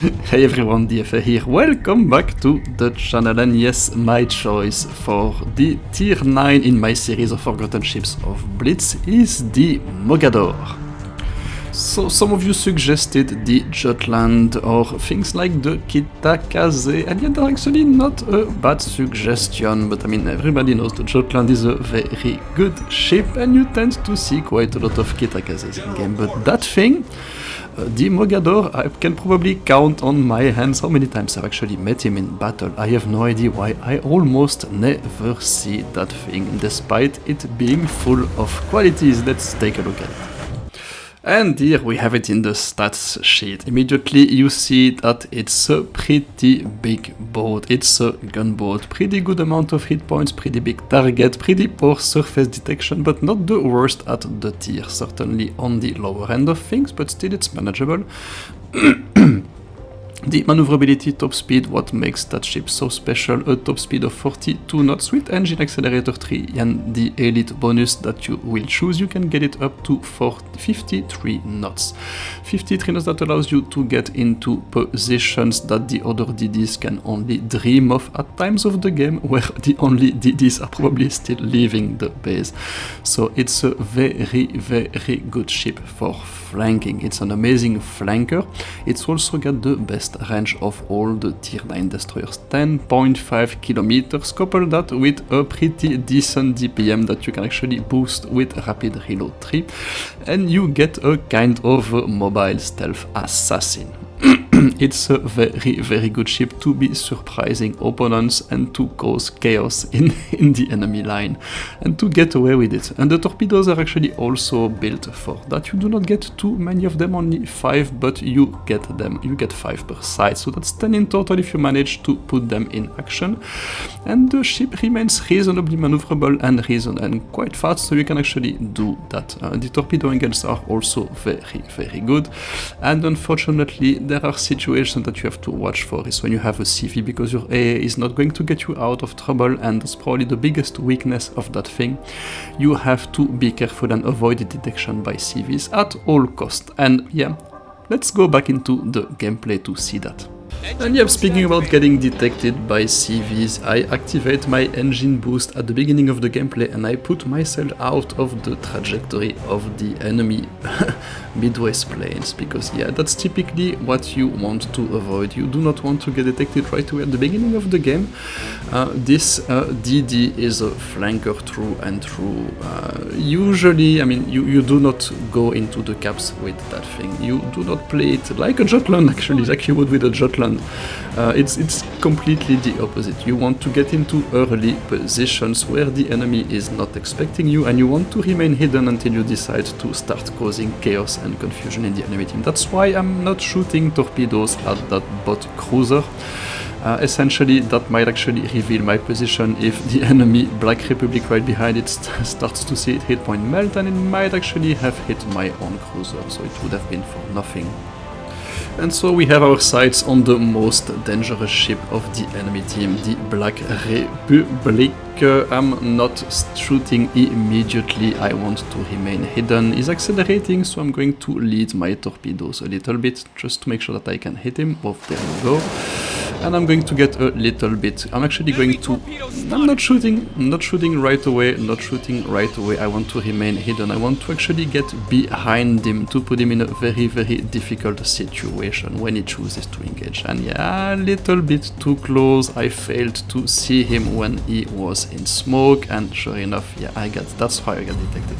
Hey everyone, DFA here, welcome back to the channel, and yes, my choice for the tier 9 in my series of Forgotten Ships of Blitz is the Mogador. So some of you suggested the Jutland or things like the Kitakaze, and yet they're actually not a bad suggestion, but I mean everybody knows the Jutland is a very good ship and you tend to see quite a lot of Kitakazes in game, but that thing, the Mogador, I can probably count on my hands how many times I've actually met him in battle. I have no idea why, I almost never see that thing, despite it being full of qualities. Let's take a look at it. And here we have it in the stats sheet. Immediately you see that it's a pretty big boat. It's a gunboat, pretty good amount of hit points, pretty big target, pretty poor surface detection, but not the worst at the tier. Certainly on the lower end of things, but still it's manageable. The maneuverability, top speed, what makes that ship so special, a top speed of 42 knots with engine accelerator 3 and the elite bonus that you will choose, you can get it up to 53 knots. 53 knots that allows you to get into positions that the other DDs can only dream of at times of the game, where the only DDs are probably still leaving the base. So it's a very, very good ship for flanking. It's an amazing flanker. It's also got the best range of all the tier 9 destroyers, 10.5 kilometers. Couple that with a pretty decent DPM that you can actually boost with rapid reload 3, and you get a kind of a mobile stealth assassin. It's a very, very good ship to be surprising opponents and to cause chaos in the enemy line and to get away with it. And the torpedoes are actually also built for that. You do not get too many of them, only 5, but you get them. You get 5 per side, so that's 10 in total if you manage to put them in action. And the ship remains reasonably maneuverable and quite fast, so you can actually do that. The torpedo angles are also very, very good. And unfortunately, there are situations that you have to watch for is when you have a CV, because your AA is not going to get you out of trouble, and that's probably the biggest weakness of that thing. You have to be careful and avoid the detection by CVs at all cost. And yeah, let's go back into the gameplay to see that. And yeah, speaking about getting detected by CVs, I activate my engine boost at the beginning of the gameplay and I put myself out of the trajectory of the enemy midways planes, because yeah, that's typically what you want to avoid. You do not want to get detected right away at the beginning of the game. This DD is a flanker through and through. Usually, I mean, you do not go into the caps with that thing. You do not play it like a Jutland, actually, like you would with a Jutland. It's completely the opposite. You want to get into early positions where the enemy is not expecting you, and you want to remain hidden until you decide to start causing chaos and confusion in the enemy team. That's why I'm not shooting torpedoes at that bot cruiser. Essentially, that might actually reveal my position if the enemy Black Republic right behind it starts to see its hit point melt, and it might actually have hit my own cruiser, so it would have been for nothing. And so we have our sights on the most dangerous ship of the enemy team, the Black Republic. I'm not shooting immediately, I want to remain hidden. He's accelerating, so I'm going to lead my torpedoes a little bit, just to make sure that I can hit him. Oh, there we go. And I'm going to get a little bit, I'm actually going to, I'm not shooting right away, I want to remain hidden. I want to actually get behind him to put him in a very, very difficult situation when he chooses to engage. And yeah, a little bit too close, I failed to see him when he was in smoke, and sure enough, yeah, that's how I got detected.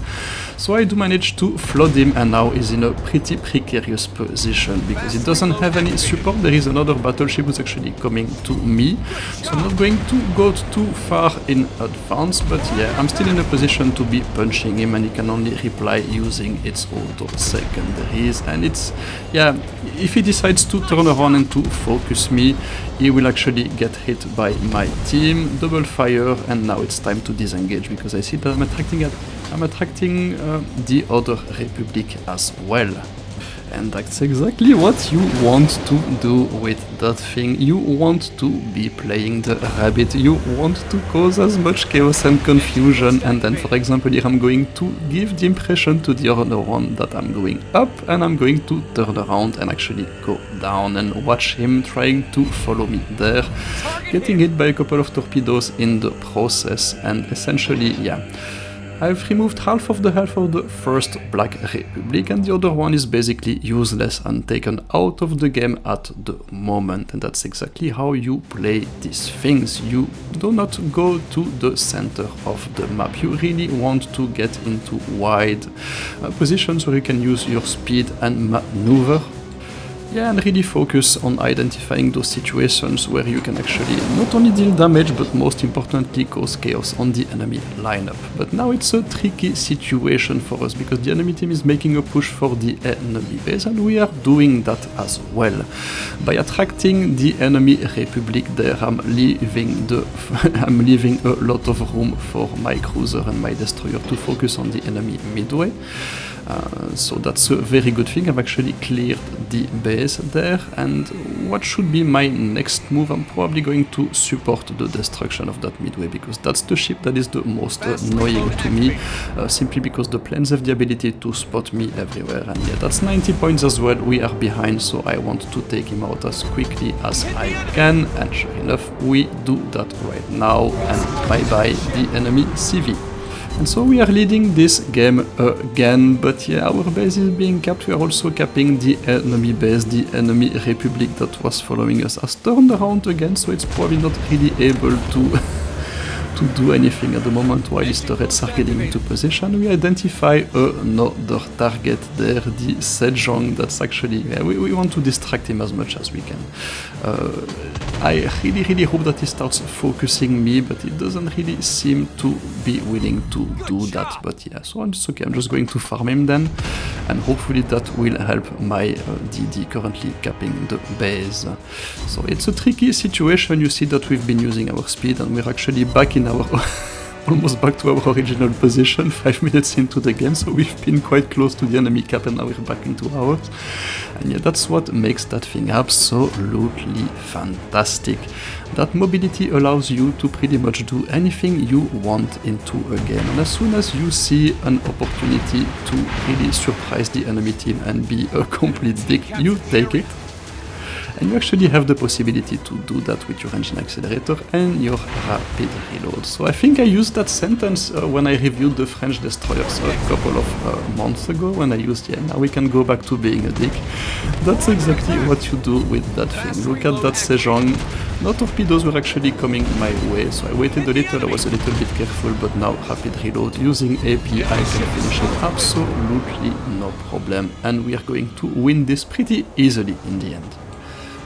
So I do manage to flood him, and now he's in a pretty precarious position because he doesn't have any support. There is another battleship who's actually coming to me, so I'm not going to go too far in advance, but yeah, I'm still in a position to be punching him, and he can only reply using its auto secondaries. And it's, yeah, if he decides to turn around and to focus me, he will actually get hit by my team, double fire, and now it's time to disengage because I see that I'm attracting the other Republic as well. And that's exactly what you want to do with that thing. You want to be playing the rabbit, you want to cause as much chaos and confusion, and then for example here I'm going to give the impression to the other one that I'm going up and I'm going to turn around and actually go down and watch him trying to follow me there, getting hit by a couple of torpedoes in the process, and essentially, yeah, I've removed half of the health of the first Black Republic, and the other one is basically useless and taken out of the game at the moment. And that's exactly how you play these things. You do not go to the center of the map. You really want to get into wide positions where you can use your speed and maneuver. Yeah, and really focus on identifying those situations where you can actually not only deal damage, but most importantly cause chaos on the enemy lineup. But now it's a tricky situation for us, because the enemy team is making a push for the enemy base, and we are doing that as well. By attracting the enemy Republic there, I'm leaving a lot of room for my cruiser and my destroyer to focus on the enemy midway. So that's a very good thing. I've actually cleared the base there, and what should be my next move? I'm probably going to support the destruction of that midway, because that's the ship that is the most annoying to me, simply because the planes have the ability to spot me everywhere, and yeah, that's 90 points as well. We are behind, so I want to take him out as quickly as I can, and sure enough, we do that right now, and bye bye the enemy CV. And so we are leading this game again, but yeah, our base is being capped. We are also capping the enemy base. The enemy Republic that was following us has turned around again, so it's probably not really able to do anything at the moment while his turrets are getting into position. We identify another target there, the Sejong. That's actually, yeah, we want to distract him as much as we can. I really hope that he starts focusing me, but he doesn't really seem to be willing to do that. But yeah, so it's okay, I'm just going to farm him then, and hopefully that will help my DD currently capping the base. So it's a tricky situation. You see that we've been using our speed, and we're actually back in our almost back to our original position 5 minutes into the game, so we've been quite close to the enemy cap, and now we're back into ours. And yeah, that's what makes that thing absolutely fantastic. That mobility allows you to pretty much do anything you want into a game, and as soon as you see an opportunity to really surprise the enemy team and be a complete dick, you take it. And you actually have the possibility to do that with your engine accelerator and your rapid reload. So I think I used that sentence when I reviewed the French destroyers a couple of months ago, when I used, yeah, now we can go back to being a dick. That's exactly what you do with that thing. Look at that Sejong. No torpedoes were actually coming my way, so I waited a little, I was a little bit careful, but now rapid reload using AP, I can finish it absolutely no problem, and we are going to win this pretty easily in the end.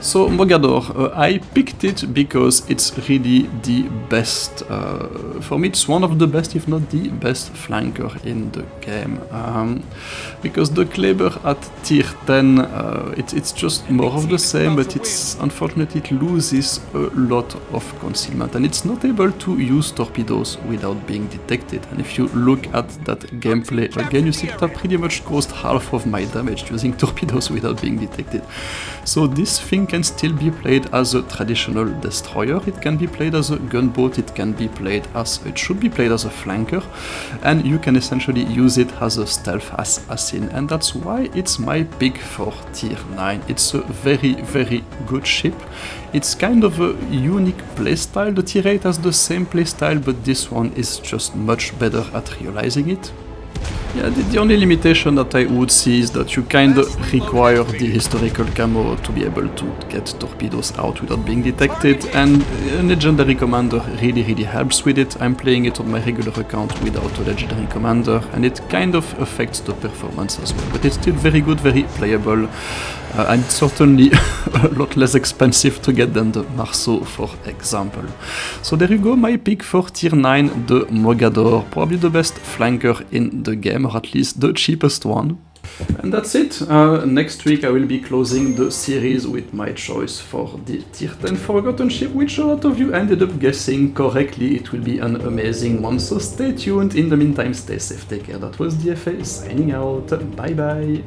So Mogador, I picked it because it's really the best, for me it's one of the best, if not the best flanker in the game, because the Kleber at tier 10, it's just more of the same, but it's unfortunately it loses a lot of concealment, and it's not able to use torpedoes without being detected. And if you look at that gameplay again, you see that I pretty much caused half of my damage using torpedoes without being detected. So this thing can still be played as a traditional destroyer, it can be played as a gunboat, it can be played as, it should be played as a flanker, and you can essentially use it as a stealth assassin, and that's why it's my pick for tier 9. It's a very good ship. It's kind of a unique playstyle. The tier 8 has the same playstyle, but this one is just much better at realizing it. Yeah, the only limitation that I would see is that you kind of require the historical camo to be able to get torpedoes out without being detected, and a legendary commander really helps with it. I'm playing it on my regular account without a legendary commander, and it kind of affects the performance as well, but it's still very good, very playable, and certainly a lot less expensive to get than the Marceau, for example. So there you go, my pick for tier 9, the Mogador, probably the best flanker in the game, or at least the cheapest one. And that's it. Next week I will be closing the series with my choice for the tier 10 Forgotten ship, which a lot of you ended up guessing correctly. It will be an amazing one, so stay tuned. In the meantime, stay safe, take care. That was DFA signing out. Bye bye.